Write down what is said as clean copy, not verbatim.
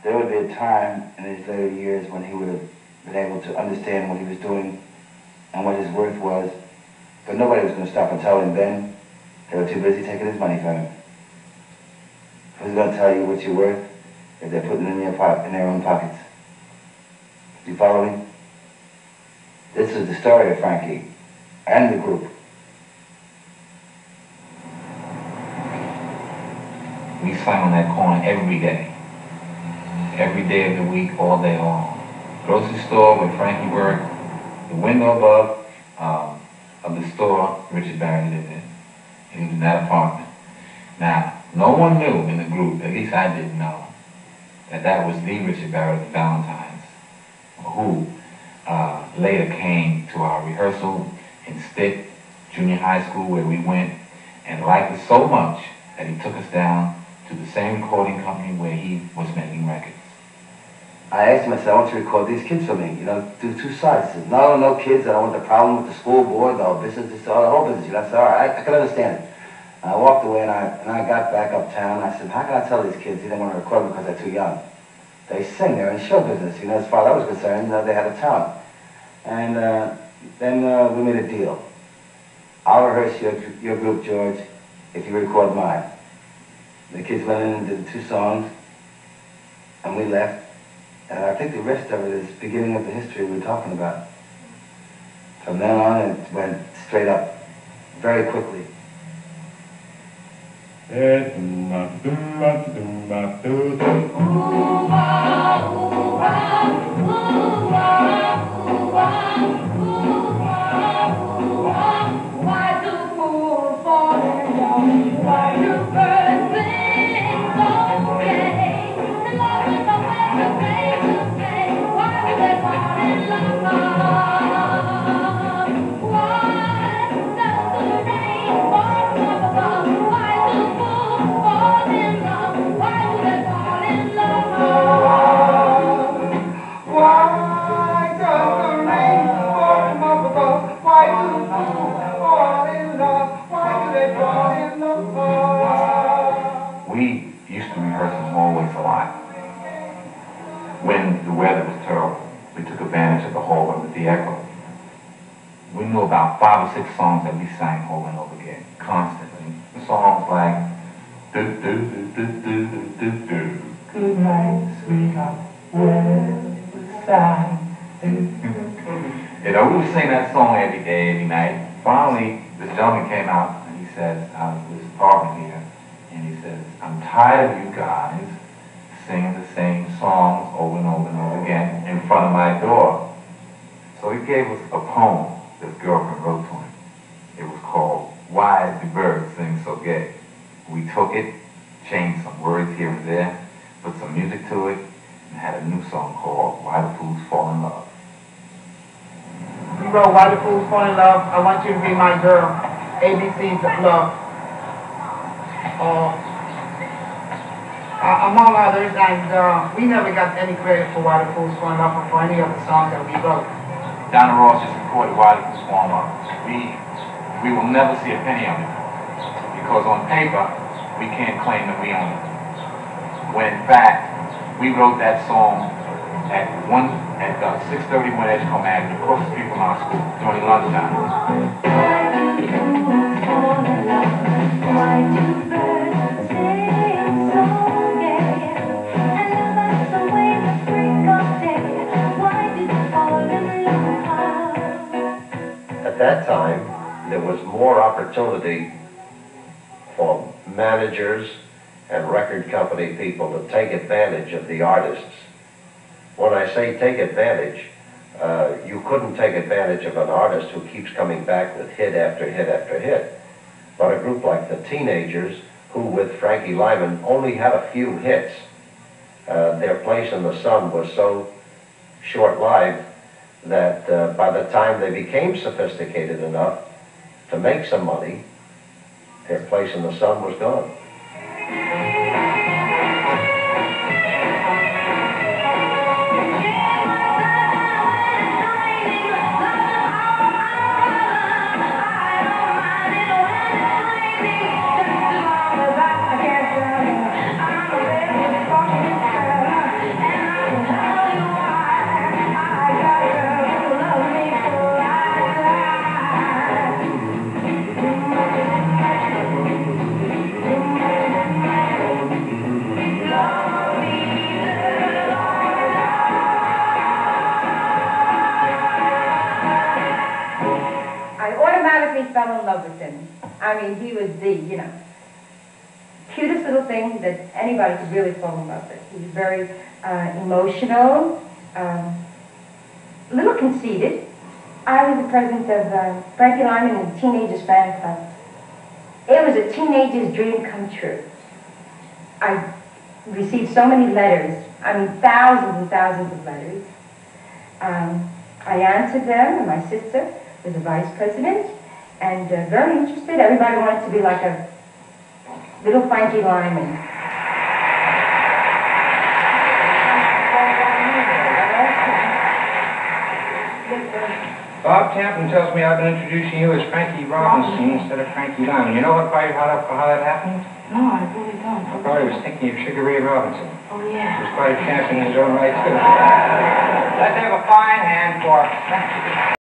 there would be a time in his later years when he would have been able to understand what he was doing and what his worth was, but nobody was going to stop and tell him then. They were too busy taking his money from him. Who's going to tell you what you're worth if they're putting it in their own pockets? You follow me? This is the story of Frankie and the group. We sang on that corner every day of the week, all day long. Grocery store where Frankie worked, the window above of the store Richard Barry lived in. And he was in that apartment. Now, no one knew in the group, at least I didn't know, that was the Richard Barry of the Valentines, who later came to our rehearsal in Stitt Junior High School where we went and liked us so much that he took us down to the same recording company where he was making records. I asked him, I said, I want you to record these kids for me, do two sides. He said, no kids, I don't want the problem with the school board, the whole business, the whole business. I said, all right, I can understand it. And I walked away and I got back uptown and I said, how can I tell these kids he didn't want to record them because they're too young? They sing, they're in show business, as far as I was concerned, they had a talent. And then we made a deal. I'll rehearse your group, George, if you record mine. The kids went in and did 2 songs, and we left. And I think the rest of it is beginning of the history we're talking about. From then on, it went straight up, very quickly. We used to rehearse in hallways a lot. When the weather was terrible, we took advantage of the hallway with the echo. We knew about 5 or 6 songs that we sang over and over again, constantly. Songs like, do do do do do do do do. Good night, sweetheart. Well, side. We would sing that song every day, every night. Finally, this gentleman came out and he says, out of this apartment here, and he says, I'm tired of you guys singing the same songs over and over and over again in front of my door. So he gave us a poem this girlfriend wrote to him. It was called, Why Do Birds Sing So Gay? We took it, changed some words here and there, put some music to it, and had a new song called Why Do Fools Fall in Love. We wrote Why Do Fools Fall in Love, I Want You to Be My Girl, ABCs of Love. Among others, and we never got any credit for Why Do Fools Fall in Love or for any of the songs that we wrote. Donna Ross just recorded Why Do Fools Fall in Love. We will never see a penny of it, because on paper, we can't claim that we own it. When in fact, we wrote that song at 631 Edgecombe Avenue, across the street from our school, during lunchtime. At that time, there was more opportunity for managers and record company people to take advantage of the artists. When I say take advantage, you couldn't take advantage of an artist who keeps coming back with hit after hit after hit. But a group like the Teenagers, who with Frankie Lymon only had a few hits, their place in the sun was so short-lived that by the time they became sophisticated enough to make some money, their place in the sun was gone. I mean, he was the, you know, cutest little thing that anybody could really fall in love with. He was very emotional, a little conceited. I was the president of Frankie Lymon and the Teenagers Fan Club. It was a teenager's dream come true. I received so many letters, I mean thousands and thousands of letters. I answered them, and my sister was the vice president, and very interested. Everybody wanted to be like a little Frankie Lymon. Bob Tampton tells me I've been introducing you as Frankie Robinson instead of Frankie Lymon. You know what, how that happened? No, I really don't. I probably was thinking of Sugar Ray Robinson. Oh, yeah. He was quite a champion in his own right, too. Let's have a fine hand for Frankie.